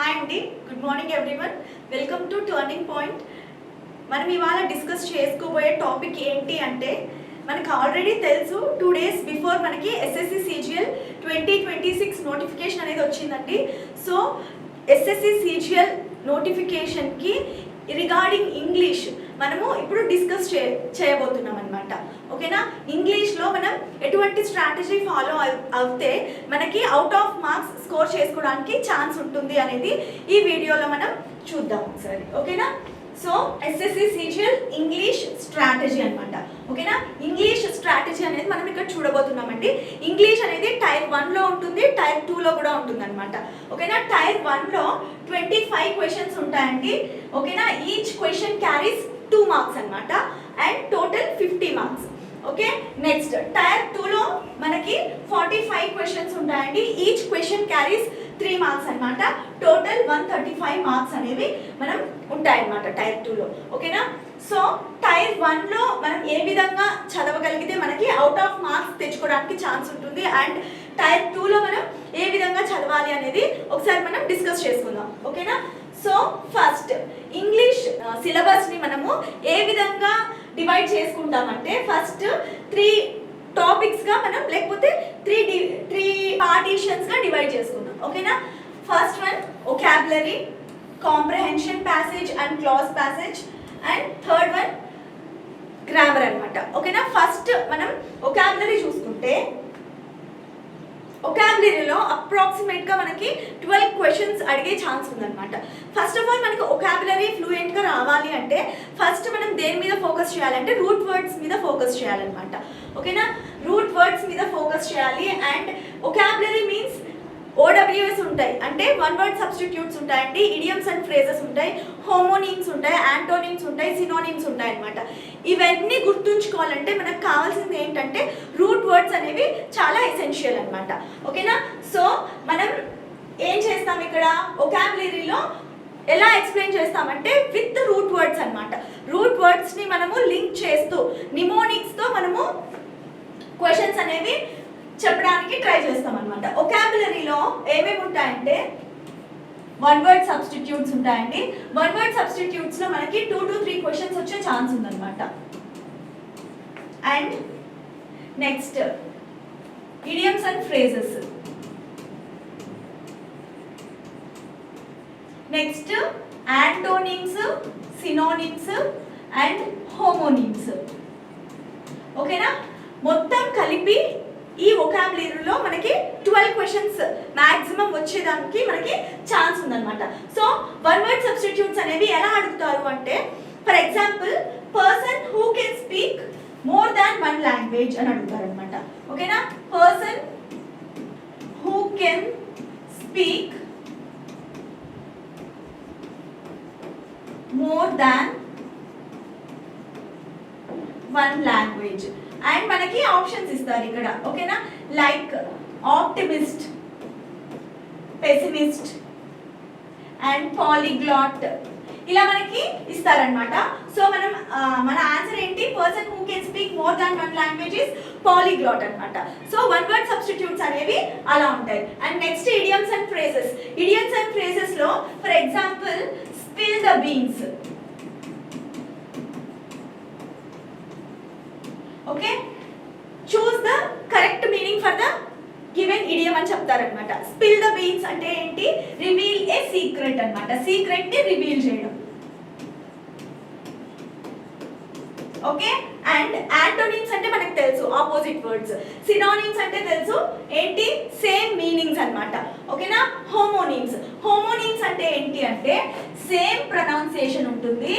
Hi అండి, good morning everyone. Welcome to turning point. మనం ఇవాళ డిస్కస్ చేసుకోబోయే టాపిక్ ఏంటి అంటే, మనకు ఆల్రెడీ తెలుసు 2 days బిఫోర్ మనకి ఎస్ఎస్సి సిజిఎల్ 2026 నోటిఫికేషన్ అనేది వచ్చిందండి. సో ఎస్ఎస్సి సిజిఎల్ నోటిఫికేషన్కి రిగార్డింగ్ ఇంగ్లీష్ మనము ఇప్పుడు డిస్కస్ చేయబోతున్నాం అనమాట. ఓకేనా? ఇంగ్లీష్లో మనం ఎటువంటి స్ట్రాటజీ ఫాలో అవుతే మనకి అవుట్ ఆఫ్ మార్క్స్ స్కోర్ చేసుకోవడానికి ఛాన్స్ ఉంటుంది అనేది ఈ వీడియోలో మనం చూద్దాం ఒకసారి. ఓకేనా? So SSC CGL English strategy అనమాట. ఓకేనా? ఇంగ్లీష్ స్ట్రాటజీ అనేది మనం ఇక్కడ చూడబోతున్నామండి. ఇంగ్లీష్ అనేది టైర్ 1లో ఉంటుంది, టైర్ 2లో కూడా ఉంటుంది అనమాట. ఓకేనా? టైర్ 1లో 25 క్వశ్చన్స్ ఉంటాయండి. ఓకేనా? ఈచ్ క్వశ్చన్ క్యారీస్ 2 marks అనమాట and total 50 marks. Okay, next tier 2లో మనకి 45 క్వశ్చన్స్ ఉంటాయండి. ఈచ్ క్వశ్చన్ క్యారీస్ 3 marks అనమాట. టోటల్ 135 marks అనేవి మనం ఉంటాయన్నమాట టైర్ 2లో. ఓకేనా? సో టైర్ 1లో మనం ఏ విధంగా చదవగలిగితే మనకి అవుట్ ఆఫ్ మార్క్స్ తెచ్చుకోవడానికి ఛాన్స్ ఉంటుంది అండ్ టైర్ 2లో మనం ఏ విధంగా చదవాలి అనేది ఒకసారి మనం డిస్కస్ చేసుకుందాం. ఓకేనా? సో ఫస్ట్ ఇంగ్లీష్ సిలబస్ని మనము ఏ విధంగా డివైడ్ చేసుకుంటామంటే, ఫస్ట్ 3 టాపిక్స్గా మనం లేకపోతే 3 పార్టీషన్స్గా డివైడ్ చేసుకుందాం. ఓకేనా? First one vocabulary, comprehension passage and clause passage and third one grammar అనమాట. ఓకేనా? ఫస్ట్ మనం వొకాబులరీ చూసుకుంటే, వొకాబులరీలో అప్రాక్సిమేట్గా మనకి 12 క్వశ్చన్స్ అడిగే ఛాన్స్ ఉందన్నమాట. ఫస్ట్ ఆఫ్ ఆల్ మనకి వొకాబులరీ ఫ్లూయెంట్గా రావాలి అంటే ఫస్ట్ మనం దేని మీద ఫోకస్ చేయాలంటే రూట్ వర్డ్స్ మీద ఫోకస్ చేయాలన్నమాట. ఓకేనా? రూట్ వర్డ్స్ మీద ఫోకస్ చేయాలి అండ్ వొకాబులరీ మీన్స్ OWS ఉంటాయి, అంటే వన్ వర్డ్ సబ్స్టిట్యూట్స్ ఉంటాయండి, ఇడియమ్స్ అండ్ ఫ్రేజెస్ ఉంటాయి, హోమోనిమ్స్ ఉంటాయి, యాంటోనిమ్స్ ఉంటాయి, సినోనిమ్స్ ఉంటాయి అనమాట. ఇవన్నీ గుర్తుంచుకోవాలంటే మనకు కావాల్సింది ఏంటంటే రూట్ వర్డ్స్ అనేవి చాలా ఎసెన్షియల్ అనమాట. ఓకేనా? సో మనం ఏం చేస్తాం ఇక్కడ వొకాబులరీలో ఎలా ఎక్స్ప్లెయిన్ చేస్తామంటే విత్ రూట్ వర్డ్స్ అనమాట. రూట్ వర్డ్స్ని మనము లింక్ చేస్తూ నిమోనిక్స్తో మనము క్వశ్చన్స్ అనేవి చెప్పడానికి ట్రై చేస్తాం అనమాట. వొకాబులరీలో ఏమేమి ఉంటాయంటే వన్ వర్డ్ సబ్స్టిట్యూట్స్ ఉంటాయండి. వన్ వర్డ్ సబ్స్టిట్యూట్స్లో మనకి 2 to 3 క్వశ్చన్స్ వచ్చే ఛాన్స్ ఉందన్నమాట. And next idioms and phrases, next antonyms, synonyms and homonyms. ఓకేనా? మొత్తం కలిపి ఈ వొకాబులరీలో మనకి 12 క్వశ్చన్స్ మాక్సిమం వచ్చేదానికి మనకి ఛాన్స్ ఉందన్నమాట. సో వన్ వర్డ్ సబ్స్టిట్యూట్స్ అనేవి ఎలా అడుగుతారు అంటే, for example person who can speak more than 1 language అని అడుగుతారు అనమాట. ఓకేనా? Person who can speak more than 1 language and మనకి ఆప్షన్స్ ఇస్తారు ఇక్కడ. ఓకేనా? Like optimist, pessimist and polyglot, ఇలా మనకి ఇస్తారనమాట. సో మనం మన ఆన్సర్ ఏంటి, person who can speak more than 1 language is polyglot అనమాట. సో వన్ వర్డ్ సబ్స్టిట్యూట్స్ అనేవి అలా ఉంటాయి. And next idioms and phrases. Idioms and ఫ్రేజెస్లో for example spill the beans. Okay, choose the correct meaning for the given idiom అని చెప్తారనమాట. Spill the beans అంటే ఏంటి, reveal a secret అనమాట. Secret ని reveal చేయడం. ఓకే, అండ్ యాంటోనిమ్స్ అంటే మనకు తెలుసు ఆపోజిట్ వర్డ్స్. సినోనిమ్స్ అంటే తెలుసు ఏంటి, సేమ్ మీనింగ్స్ అనమాట. ఓకేనా? హోమోనిమ్స్. హోమోనిమ్స్ అంటే ఏంటి అంటే సేమ్ ప్రొనౌన్సియేషన్ ఉంటుంది.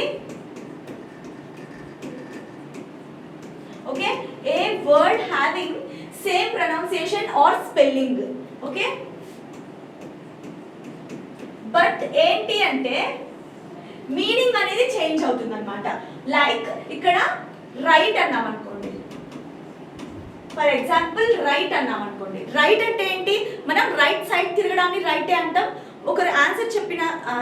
Okay, a word having same pronunciation or spelling. Okay, but ఏంటి అంటే మీనింగ్ అనేది చేంజ్ అవుతుంది అనమాట. లైక్ ఇక్కడ రైట్ అన్నాం అనుకోండి, ఫర్ ఎగ్జాంపుల్ రైట్ అన్నాం అనుకోండి. రైట్ అంటే ఏంటి, మనం రైట్ సైడ్ తిరగడాన్ని రైటే అంటాం. ఒకరు ఆన్సర్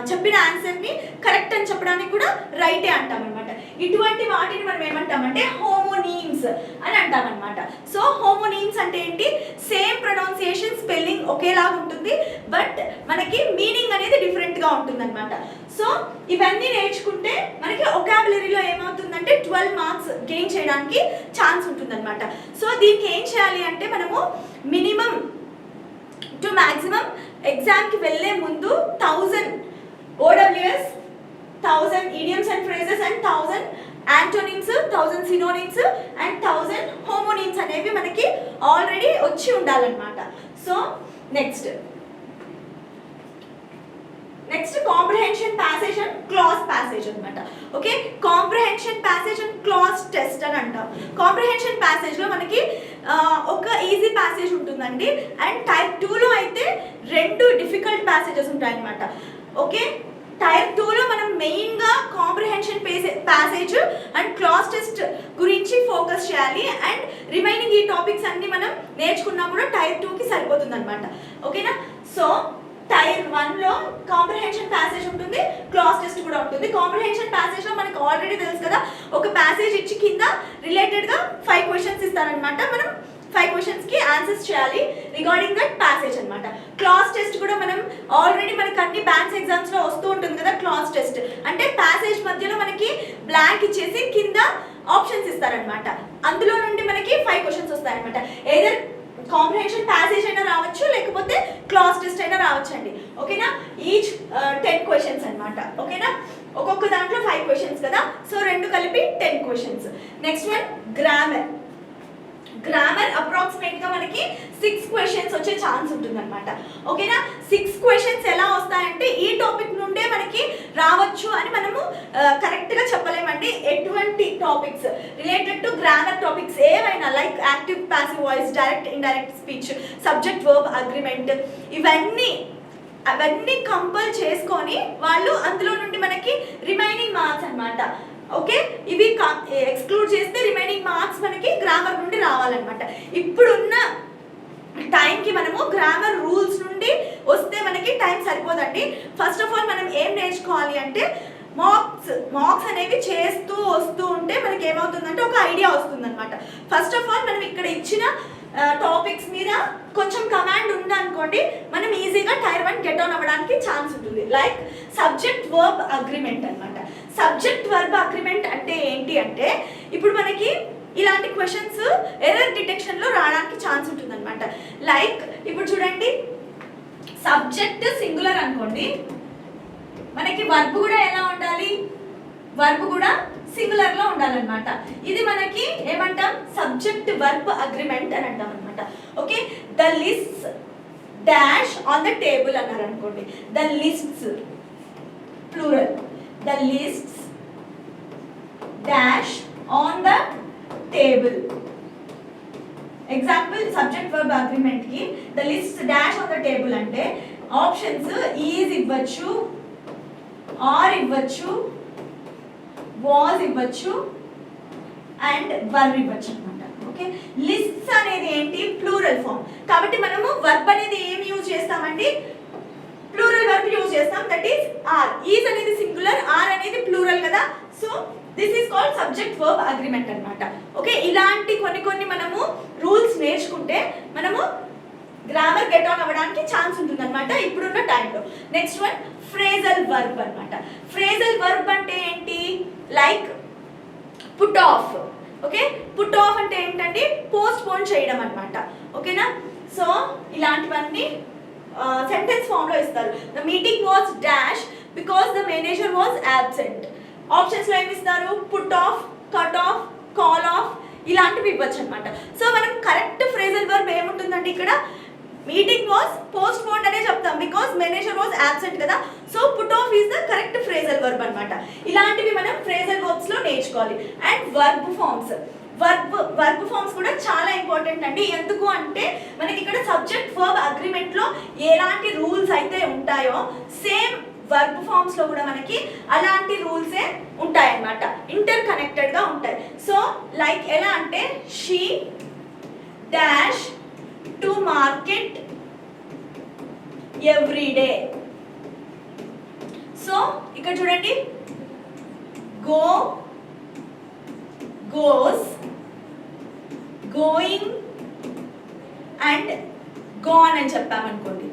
చెప్పిన ఆన్సర్ని కరెక్ట్ అని చెప్పడానికి కూడా రైటే అంటాం అనమాట. ఇటువంటి వాటిని మనం ఏమంటామంటే హోమోనీమ్స్ అని అంటాం అనమాట. సో హోమోనీమ్స్ అంటే ఏంటి, సేమ్ ప్రొనౌన్సియేషన్ స్పెల్లింగ్ ఒకేలాగా ఉంటుంది బట్ మనకి మీనింగ్ అనేది డిఫరెంట్ ఉంటుందన్నమాట. సో ఇవన్నీ నేర్చుకుంటే మనకి ఒకాబులరీలో ఏమవుతుందంటే 12 మార్క్స్ గెయిన్ చేయడానికి ఛాన్స్ ఉంటుందన్నమాట. సో దీనికి ఏం చేయాలి అంటే మనము మినిమం టు మ్యాక్సిమం ఎగ్జామ్కి వెళ్ళే ముందు 1000 OWS, 1000 idioms and phrases and 1000 antonyms, 1000 synonyms and 1000 homonyms అనేవి మనకి ఆల్రెడీ వచ్చి ఉండాలన్నమాట. So next comprehension passage and clause passage అనమాట. Okay, comprehension passage and clause test అని అంటాం. కాంప్రహెన్షన్ ప్యాసేజ్లో మనకి ఒక ఈజీ ప్యాసేజ్ ఉంటుందండి, అండ్ టైప్ 2లో అయితే 2 డిఫికల్ట్ ప్యాసేజెస్ ఉంటాయి అనమాట. ఓకే, టైప్ 2లో మనం మెయిన్గా comprehension passage and clause test గురించి ఫోకస్ చేయాలి, అండ్ రిమైనింగ్ ఈ టాపిక్స్ అన్ని మనం నేర్చుకున్నా కూడా టైప్ 2కి సరిపోతుంది అనమాట. ఓకేనా. సో టైర్ 1లో కాంప్రహెన్షన్ ప్యాసేజ్ ఉంటుంది, క్లాజ్ టెస్ట్ కూడా ఉంటుంది. కాంప్రహెన్షన్ ప్యాసేజ్లో మనకు ఆల్రెడీ తెలుసు కదా, ఒక ప్యాసేజ్ ఇచ్చి కింద రిలేటెడ్గా 5 క్వశ్చన్స్ ఇస్తారనమాట. మనం 5 క్వశ్చన్స్కి ఆన్సర్స్ చేయాలి రిగార్డింగ్ దట్ ప్యాసేజ్ అనమాట. క్లాజ్ టెస్ట్ కూడా మనం ఆల్రెడీ మనకి అన్ని బ్యాంక్స్ ఎగ్జామ్స్లో వస్తూ ఉంటుంది కదా. క్లాజ్ టెస్ట్ అంటే ప్యాసేజ్ మధ్యలో మనకి బ్లాంక్ ఇచ్చేసి కింద ఆప్షన్స్ ఇస్తారనమాట. అందులో నుండి మనకి 5 క్వశ్చన్స్ వస్తాయన్నమాట. ఏదర్ కాంప్రహెన్షన్ ప్యాసేజ్ అయినా రావచ్చు, లేకపోతే క్లాజ్ టెస్ట్ అయినా రావచ్చు అండి. ఓకేనా. ఈచ్ 10 క్వశ్చన్స్ అనమాట. ఓకేనా, ఒక్కొక్క దాంట్లో 5 క్వశ్చన్స్ కదా, సో 2 కలిపి 10 questions. Next one grammar. Grammar అప్రాక్సిమేట్గా మనకి 6 క్వశ్చన్స్ వచ్చే ఛాన్స్ ఉంటుందన్నమాట. ఓకేనా. 6 క్వశ్చన్స్ ఎలా వస్తాయంటే ఈ టాపిక్ నుండే మనకి రావచ్చు అని మనము కరెక్ట్గా చెప్పలేమండి. ఎటువంటి topics related to grammar topics ఏవైనా, like active passive voice, direct indirect speech, subject verb agreement, అవన్నీ కంపల్ చేసుకొని వాళ్ళు అందులో నుండి మనకి రిమైనింగ్ మార్క్స్ అనమాట. ఓకే, ఇవి ఎక్స్క్లూడ్ చేస్తే రిమైనింగ్ మార్క్స్ మనకి గ్రామర్ నుండి రావాలన్నమాట. ఇప్పుడున్న టైంకి మనము గ్రామర్ రూల్స్ నుండి వస్తే మనకి టైం సరిపోదండి. ఫస్ట్ ఆఫ్ ఆల్ మనం ఏం నేర్చుకోవాలి అంటే మార్క్స్ అనేవి చేస్తూ వస్తూ ఉంటే మనకి ఏమవుతుందంటే ఒక ఐడియా వస్తుందన్నమాట. ఫస్ట్ ఆఫ్ ఆల్ మనం ఇక్కడ ఇచ్చిన టాపిక్స్ మీద కొంచెం కమాండ్ ఉందనుకోండి, మనం ఈజీగా టైర్ 1 గెట్ ఆన్ అవ్వడానికి ఛాన్స్ ఉంటుంది. లైక్ సబ్జెక్ట్ వర్బ్ అగ్రిమెంట్ అనమాట. సబ్జెక్ట్ వర్బ్ అగ్రిమెంట్ అంటే ఏంటి అంటే, ఇప్పుడు మనకి ఇలాంటి క్వశ్చన్స్ ఎర్రర్ డిటెక్షన్లో రావడానికి ఛాన్స్ ఉంటుంది అనమాట. లైక్ ఇప్పుడు చూడండి, సబ్జెక్ట్ సింగులర్ అనుకోండి, మనకి వర్బ్ కూడా ఎలా ఉండాలి, వర్బ్ కూడా సింగులర్ లో ఉండాలన్నమాట. ఇది మనకి ఏమంటాం, సబ్జెక్ట్ వర్బ్ అగ్రిమెంట్ అని అంటాం అనమాట. Okay, the lists dash on the table అన్నారు అనుకోండి, the lists plural, the lists dash on the table. Example subject verb agreement కి the lists dash on the table అంటే ఆప్షన్స్ ఈజ్ ఇవ్వచ్చు, are ఇవ్వచ్చు, was ఇవ్వచ్చు, అండ్ వర్ ఇవ్వచ్చు అనమాట. Okay, lists అనేది ఏంటి, ప్లూరల్ ఫామ్. కాబట్టి మనము వర్బ్ అనేది ఏం యూజ్ చేస్తామండి, ప్లూరల్ వర్బ్ యూజ్ చేస్తాం. That is are. ఈజ్ అనేది సింగులర్, ఆర్ అనేది ప్లూరల్ కదా. So this is called subject verb agreement అనమాట. ఓకే, ఇలాంటి కొన్ని మనము రూల్స్ నేర్చుకుంటే మనము గ్రామర్ గెట్ ఆన్ అవ్వడానికి ఛాన్స్ ఉంటుంది అనమాట ఇప్పుడున్న టైంలో. నెక్స్ట్ వన్ ఫ్రేజల్ వర్బ్ అనమాట. ఫ్రేజల్ వర్బ్ అంటే ఏంటి, like put off. Okay, put off అంటే ఏంటంటే పోస్ట్ పోన్ చేయడం అనమాట. ఓకేనా. సో ఇలాంటివన్నీ సెంటెన్స్ ఫామ్లో ఇస్తారు. The meeting was dash because the manager was absent. ఆప్షన్స్లో ఏమి ఇస్తారు, put off, cut off, call of, ఇలాంటివి ఇవ్వచ్చు అనమాట. సో మనం కరెక్ట్ ఫ్రేజల్ వర్బ్ ఏముంటుందంటే ఇక్కడ మీటింగ్ వాజ్ పోస్ట్ పోన్డ్ అనే చెప్తాం బికాస్ మేనేజర్ వాజ్ యాబ్సెంట్ కదా. So put off is the correct phrasal verb అనమాట. ఇలాంటివి మనం ఫ్రేజల్ వర్బ్స్ లో నేర్చుకోవాలి. And verb forms, verb forms కూడా చాలా ఇంపార్టెంట్ అండి. ఎందుకు అంటే మనకి ఇక్కడ సబ్జెక్ట్ వర్బ్ అగ్రిమెంట్ లో ఎలాంటి రూల్స్ అయితే ఉంటాయో సేమ్ వర్బ్ ఫార్మ్స్ లో కూడా మనకి అలాంటి రూల్సే ఉంటాయి అన్నమాట, ఇంటర్ కనెక్టెడ్ గా ఉంటాయి. సో లైక్ ఎలా అంటే she dash to market every day. So ఇక్కడ చూడండి, go, goes, going and gone అని చెప్పామనుకోండి.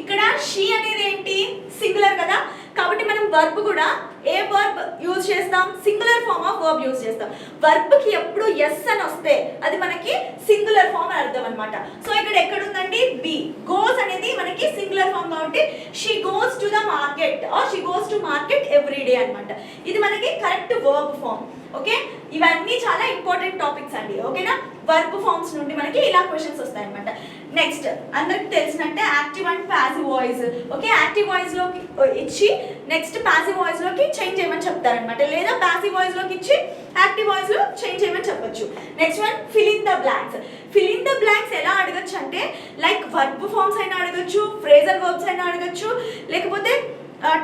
ఇక్కడ షీ అనేది ఏంటి, సింగులర్ కదా. కాబట్టి మనం వర్బ్ కూడా ఏ వర్బ్ యూజ్ చేస్తాం, singular form of verb use చేస్తాం. వర్బ్కి ఎప్పుడు ఎస్ అని వస్తే అది మనకి సింగులర్ ఫామ్ అని అర్థం అనమాట. సో ఇక్కడ ఎక్కడ ఉందండి, బి. గోస్ అనేది మనకి సింగులర్ ఫామ్ కాబట్టి she goes to the market or she goes to market every day అనమాట. ఇది మనకి కరెక్ట్ వర్బ్ ఫామ్. ఓకే, ఇవన్నీ చాలా ఇంపార్టెంట్ టాపిక్స్ అండి. ఓకేనా, వర్బ్ ఫామ్స్ నుండి మనకి ఇలా క్వశ్చన్స్ వస్తాయి అనమాట. నెక్స్ట్ అందరికి తెలిసినట్టే active and passive voice. Okay, active voice లోకి ఇచ్చి నెక్స్ట్ ప్యాసివ్ వాయిస్ లోకి చేంజ్ చేయమని చెప్తారనమాట, లేదా ప్యాసివ్ వాయిస్ లోకి ఇచ్చి యాక్టివ్ వాయిస్ లో చేంజ్ చేయమని చెప్పొచ్చు. Next one fill in the blanks. Fill in the blanks ఎలా అడగచ్చు అంటే లైక్ వర్బ్ ఫామ్స్ అయినా అడగచ్చు, ఫ్రేజల్ వర్బ్స్ అయినా అడగచ్చు, లేకపోతే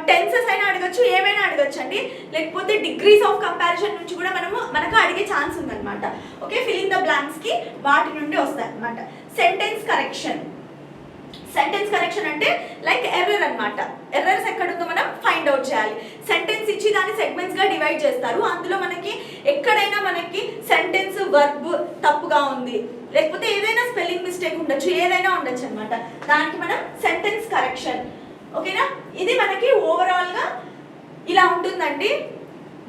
టెన్సెస్ అయినా అడగచ్చు, ఏమైనా అడగచ్చు అండి. లేకపోతే డిగ్రీస్ ఆఫ్ కంపారిజన్ నుంచి కూడా మనకు అడిగే ఛాన్స్ ఉందన్నమాట. Okay, fill in the blanks కి వాటి నుండి వస్తాయి అనమాట. Sentence correction. సెంటెన్స్ కరెక్షన్ అంటే లైక్ ఎర్రర్ అనమాట. ఎర్రర్స్ ఎక్కడుందో మనం ఫైండ్ అవుట్ చేయాలి. సెంటెన్స్ ఇచ్చి దాన్ని సెగ్మెంట్స్ గా డివైడ్ చేస్తారు. అందులో మనకి ఎక్కడైనా మనకి సెంటెన్స్ వర్బ్ తప్పుగా ఉంది, లేకపోతే ఏదైనా స్పెల్లింగ్ మిస్టేక్ ఉండొచ్చు, ఏదైనా ఉండొచ్చు అనమాట. దానికి మనం సెంటెన్స్ కరెక్షన్. ఓకేనా, ఇది మనకి ఓవరాల్ గా ఇలా ఉంటుందండి.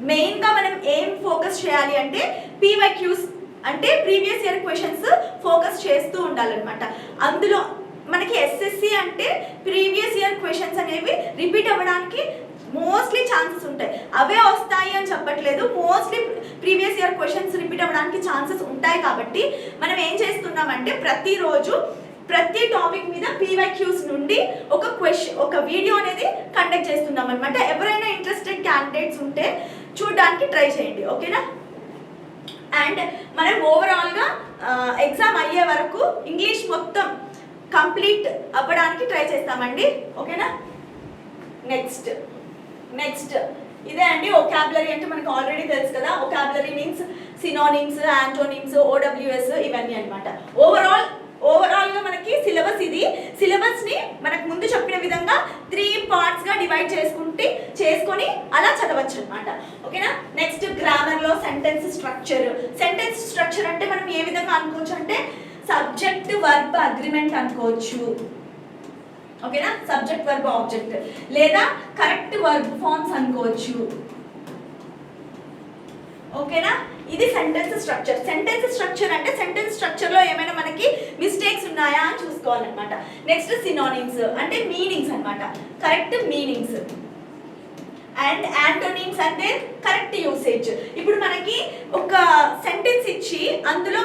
మెయిన్ గా మనం ఏం ఫోకస్ చేయాలి అంటే పీవైక్యూస్ అంటే ప్రీవియస్ ఇయర్ క్వశ్చన్స్ ఫోకస్ చేస్తూ ఉండాలన్నమాట. అందులో మనకి ఎస్ఎస్సి అంటే ప్రీవియస్ ఇయర్ క్వశ్చన్స్ అనేవి రిపీట్ అవ్వడానికి మోస్ట్లీ ఛాన్సెస్ ఉంటాయి. అవే వస్తాయి అని చెప్పట్లేదు, mostly previous year questions repeat అవ్వడానికి ఛాన్సెస్ ఉంటాయి. కాబట్టి మనం ఏం చేస్తున్నామంటే ప్రతిరోజు ప్రతి టాపిక్ మీద పీవైక్యూస్ నుండి ఒక వీడియో అనేది కండక్ట్ చేస్తున్నాం అనమాట. ఎవరైనా ఇంట్రెస్టెడ్ క్యాండిడేట్స్ ఉంటే చూడడానికి ట్రై చేయండి. ఓకేనా, అండ్ మనం ఓవరాల్గా ఎగ్జామ్ అయ్యే వరకు ఇంగ్లీష్ మొత్తం కంప్లీట్ అవ్వడానికి ట్రై చేస్తామండి. ఓకేనా, నెక్స్ట్ ఇదే అండి ఒకాబులరీ. అంటే మనకు ఆల్రెడీ తెలుసు కదా, ఒకాబులరీ మీన్స్ సినోనిమ్స్, యాంటోనిమ్స్, ఓడబ్ల్యూఎస్ ఇవన్నీ అనమాట. ఓవరాల్ గా మనకి సిలబస్ ఇది. సిలబస్ ని మనకు ముందు చెప్పిన విధంగా 3 పార్ట్స్ గా డివైడ్ చేసుకొని అలా చదవచ్చు అనమాట. ఓకేనా, నెక్స్ట్ గ్రామర్ లో సెంటెన్స్ స్ట్రక్చర్. సెంటెన్స్ స్ట్రక్చర్ అంటే మనం ఏ విధంగా అనుకోవచ్చు అంటే సబ్జెక్ట్ వర్బ్ అగ్రిమెంట్ అనుకోవచ్చు. ఓకేనా, సబ్జెక్ట్ వర్బ్ ఆబ్జెక్ట్, లేదా కరెక్ట్ వర్బ్ ఫార్మ్స్ అనుకోవచ్చు. ఓకేనా, ఇది సెంటెన్స్ స్ట్రక్చర్. సెంటెన్స్ స్ట్రక్చర్ అంటే సెంటెన్స్ స్ట్రక్చర్ లో ఏమైనా మనకి మిస్టేక్స్ ఉన్నాయా అని చూసుకోవాలన్నమాట. నెక్స్ట్ సినోనిమ్స్ అంటే మీనింగ్స్ అన్నమాట, కరెక్ట్ మీనింగ్స్. అండ్ యాంటోనిమ్స్ అంటే కరెక్ట్ యూసేజ్. ఇప్పుడు మనకి ఒక సెంటెన్స్ ఇచ్చి అందులో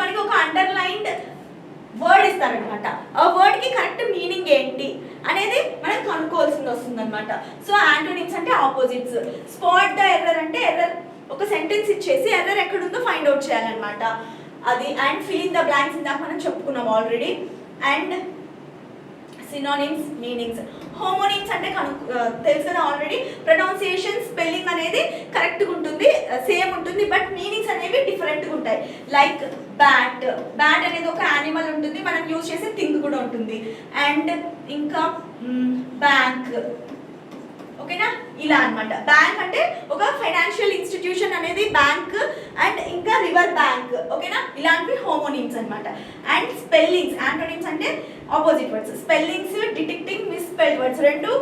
మనకి ఒక అండర్లైన్డ్ వర్డ్ ఇస్తారనమాట. ఆ వర్డ్ కి కరెక్ట్ మీనింగ్ ఏంటి అనేది మనం కనుక్కోవాల్సింది వస్తుందన్నమాట. సో యాంటోనిమ్స్ అంటే ఆపోజిట్స్. స్పాట్ ద ఎర్రర్ అంటే ఎర్రర్ ఒక సెంటెన్స్ ఇచ్చేసి ఎర్రర్ ఎక్కడుందో ఫైండ్ అవుట్ చేయాలన్నమాట అది. And fill in the blanks ఇందాక మనం చెప్పుకున్నాం already. And synonyms, meanings. Homonyms అంటే తెలుసు కదా ఆల్రెడీ, ప్రొనౌన్సియేషన్, స్పెల్లింగ్ అనేది కరెక్ట్గా ఉంటుంది, సేమ్ ఉంటుంది, బట్ మీనింగ్స్ అనేవి డిఫరెంట్గా ఉంటాయి. లైక్ బ్యాట్ అనేది ఒక యానిమల్ ఉంటుంది, మనం యూజ్ చేసే థింగ్ కూడా ఉంటుంది. అండ్ ఇంకా బ్యాంక్. ఓకేనా, ఇలా అనమాట. బ్యాంక్ అంటే ఒక ఫైనాన్షియల్ ఇన్స్టిట్యూషన్ అనేది బ్యాంక్, అండ్ ఇంకా రివర్ బ్యాంక్. ఓకేనా, ఇలాంటివి హోమోనిమ్స్ అనమాట. అండ్ స్పెల్లింగ్స్, యాంటోనిమ్స్ అంటే opposite words. Spellings, detecting misspelled words రెండు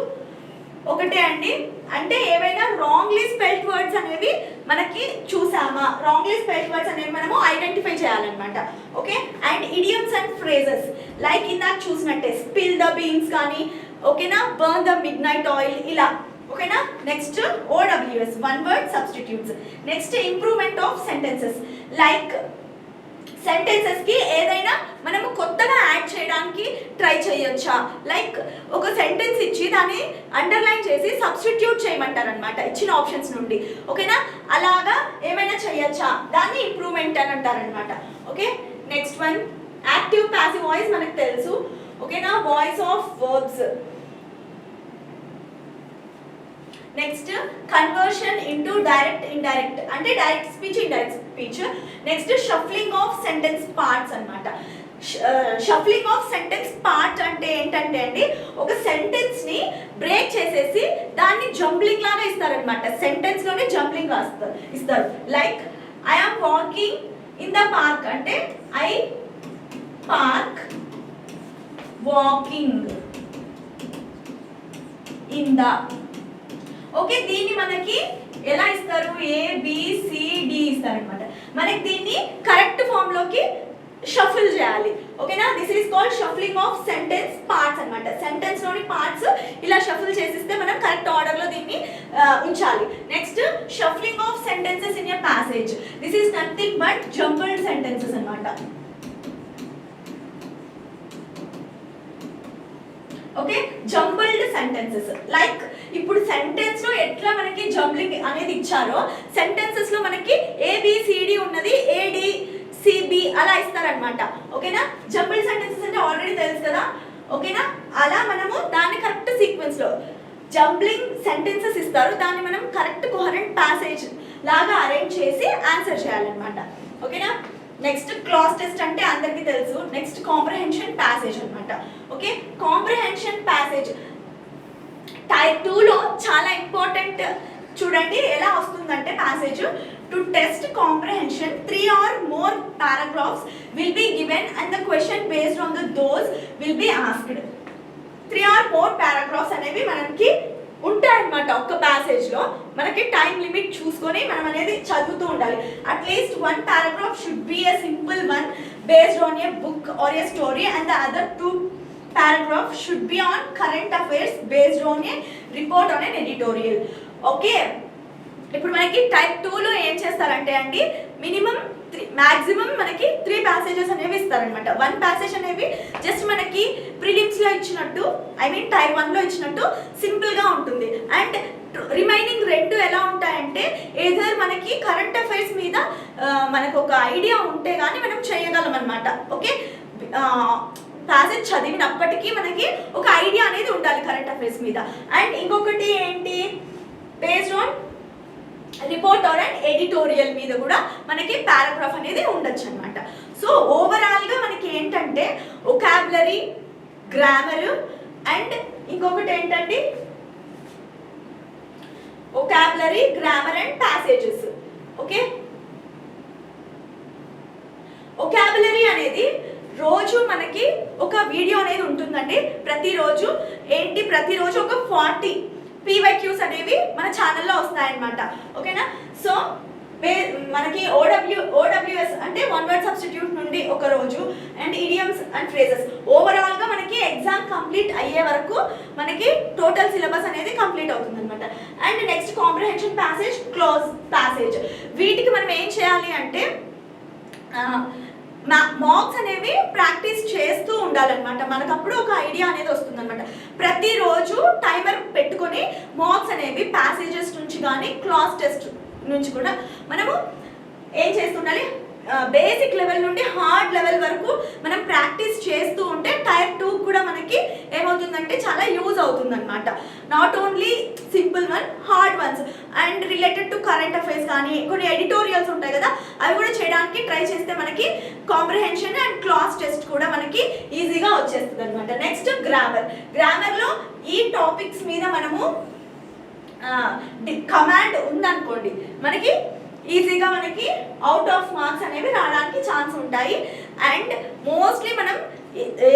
ఒకటే అండి. అంటే ఏవైనా రాంగ్లీ స్పెల్డ్ వర్డ్స్ అనేవి మనకి చూసామా, రాంగ్లీ స్పెల్డ్ వర్డ్స్ అనేవి మనము ఐడెంటిఫై చేయాలన్నమాట. Okay, and idioms and phrases like ఇందాక చూసినట్టే స్పిల్ ద బీన్స్ కానీ, ఓకేనా, burn the midnight oil, ఇలా. ఓకేనా, next OWS, one word substitutes. Next improvement of sentences, like sentences కి ఏదైనా మనము కొత్తగా యాడ్ చేయడానికి ట్రై చేయొచ్చా. లైక్ ఒక సెంటెన్స్ ఇచ్చి దాన్ని అండర్లైన్ చేసి సబ్స్టిట్యూట్ చేయమంటారు అనమాట ఇచ్చిన ఆప్షన్స్ నుండి. ఓకేనా, అలాగా ఏమైనా చేయొచ్చా, దాన్ని ఇంప్రూవ్మెంట్ అని అంటారనమాట. Okay, next one active passive voice మనకు తెలుసు. ఓకేనా, voice of verbs. Next conversion into direct indirect అంటే direct speech, indirect speech. Next shuffling of sentence parts అనమాట. షఫ్లింగ్ ఆఫ్ సెంటెన్స్ పార్ట్ అంటే ఏంటంటే అండి, ఒక సెంటెన్స్ ని బ్రేక్ చేసేసి దాన్ని జంబ్లింగ్ లాగా ఇస్తారనమాట. సెంటెన్స్ లోనే జంబ్లింగ్ ఇస్తారు. Like I am walking in the park అంటే I park walking. In the. Okay, దీన్ని మనకి ఎలా ఇస్తారు? ABCD ఇస్తారనమాట. మనకి దీన్ని కరెక్ట్ ఫామ్ లోకి షఫుల్ చేయాలి. ఓకేనా? This is called shuffling of sentence parts అనమాట. సెంటెన్స్ లోని పార్ట్స్ ఇలా షఫుల్ చేసిస్తే మనం కరెక్ట్ ఆర్డర్ లో దీన్ని ఉంచాలి. Next, shuffling of sentences in a passage. This is nothing but jumbled sentences అనమాట. Okay, jumbled sentences. లైక్ ఇప్పుడు సెంటెన్స్ లో ఎట్లా మనకి జంబ్లింగ్ అనేది ఇచ్చారో, సెంటెన్సెస్ లో మనకి ABCD ఉన్నది ADCB అలా ఇస్తారనమాట. ఓకేనా? జంబుల్డ్ సెంటెన్సెస్ అంటే ఆల్రెడీ తెలుసు కదా. ఓకేనా? అలా మనము దాన్ని కరెక్ట్ సీక్వెన్స్ లో జంబ్లింగ్ సెంటెన్సెస్ ఇస్తారు, దాన్ని మనం కరెక్ట్ కోహరెంట్ ప్యాసేజ్ లాగా అరేంజ్ చేసి ఆన్సర్ చేయాలన్నమాట. ఓకేనా? నెక్స్ట్, క్లాస్ టెస్ట్ అంటే అందరికీ తెలుసు. నెక్స్ట్, కాంప్రహెన్షన్ ప్యాసేజ్ అనమాట. ఓకే, కాంప్రహెన్షన్ ప్యాసేజ్ టైప్ 2 లో చాలా ఇంపార్టెంట్. చూడండి ఎలా వస్తుందంటే passage, to test comprehension 3 or more paragraphs will be given and the question based on those will be asked. 3 or more paragraphs అనేవి మనకి ఉంటాయన్నమాట. ఒక్క ప్యాసేజ్ లో మనకి టైం లిమిట్ చూసుకొని మనం అనేది చదువుతూ ఉండాలి. At least 1 paragraph should be a simple one based on a book or a story and the other 2 paragraphs should be on current affairs based on a report on an editorial. Okay, ఇప్పుడు మనకి type 2 లో ఏం చేస్తారంటే అండి, minimum maximum మనకి 3 passages అనేవి ఇస్తారనమాట. 1 passage అనేవి జస్ట్ మనకి ప్రిలిమ్స్ లో ఇచ్చినట్టు, ఐ మీన్ టైప్ 1 లో ఇచ్చినట్టు సింపుల్ గా ఉంటుంది. అండ్ రిమైనింగ్ 2 ఎలా ఉంటాయంటే, ఏదర్ మనకి కరెంట్ అఫైర్స్ మీద మనకు ఒక ఐడియా ఉంటే కానీ మనం చేయగలం అనమాట. ఓకే, ప్యాసేజ్ చదివినప్పటికీ మనకి ఒక ఐడియా అనేది ఉండాలి కరెంట్ అఫైర్స్ మీద. అండ్ ఇంకొకటి ఏంటి, based on report or and editorial మీద కూడా మనకి పారాగ్రాఫ్ అనేది ఉండొచ్చు అనమాట. సో ఓవరాల్ గా మనకి ఏంటంటే వొకాబులరీ, గ్రామర్ అండ్ ఇంకొకటి ఏంటంటే vocabulary, grammar and passages. Okay, vocabulary అనేది రోజు మనకి ఒక వీడియో అనేది ఉంటుందండి. ప్రతిరోజు ఒక 40 PYQs అనేవి మన ఛానల్లో వస్తాయన్నమాట. ఓకేనా? సో మనకి OWS అంటే 1 word substitute నుండి ఒక రోజు, and idioms and phrases. Overall గా మనకి ఎగ్జామ్ కంప్లీట్ అయ్యే వరకు మనకి టోటల్ సిలబస్ అనేది కంప్లీట్ అవుతుంది అనమాట. And next, comprehension passage, close passage. వీటికి మనం ఏం చేయాలి అంటే మార్క్స్ అనేవి ప్రాక్టీస్ చేస్తూ ఉండాలన్నమాట. మనకు అప్పుడు ఒక ఐడియా అనేది వస్తుంది అనమాట. ప్రతిరోజు టైమర్ పెట్టుకొని మార్క్స్ అనేవి ప్యాసేజెస్ నుంచి కానీ క్లాస్ టెస్ట్ నుంచి కూడా మనము ఏం చేస్తుండాలి, బేసిక్ లెవెల్ నుండి హార్డ్ లెవెల్ వరకు మనం ప్రాక్టీస్ చేస్తూ ఉంటే టైర్ 2 కూడా మనకి ఏమవుతుందంటే చాలా యూజ్ అవుతుంది అనమాట. Not only simple one, hard once and related to current affairs కానీ కొన్ని ఎడిటోరియల్స్ ఉంటాయి కదా, అవి కూడా చేయడానికి ట్రై చేస్తే మనకి కాంప్రహెన్షన్ అండ్ క్లాస్ టెస్ట్ కూడా మనకి ఈజీగా వచ్చేస్తుంది అనమాట. నెక్స్ట్, గ్రామర్లో ఈ టాపిక్స్ మీద మనము కమాండ్ ఉందనుకోండి, మనకి ఈజీగా మనకి అవుట్ ఆఫ్ మార్క్స్ అనేవి రావడానికి ఛాన్స్ ఉంటాయి. అండ్ మోస్ట్లీ మనం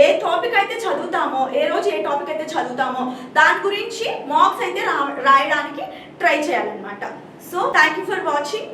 ఏ టాపిక్ అయితే చదువుతామో, ఏ రోజు ఏ టాపిక్ అయితే చదువుతామో దాని గురించి మార్క్స్ అయితే రాయడానికి ట్రై చేయాలన్నమాట. So thank you for watching.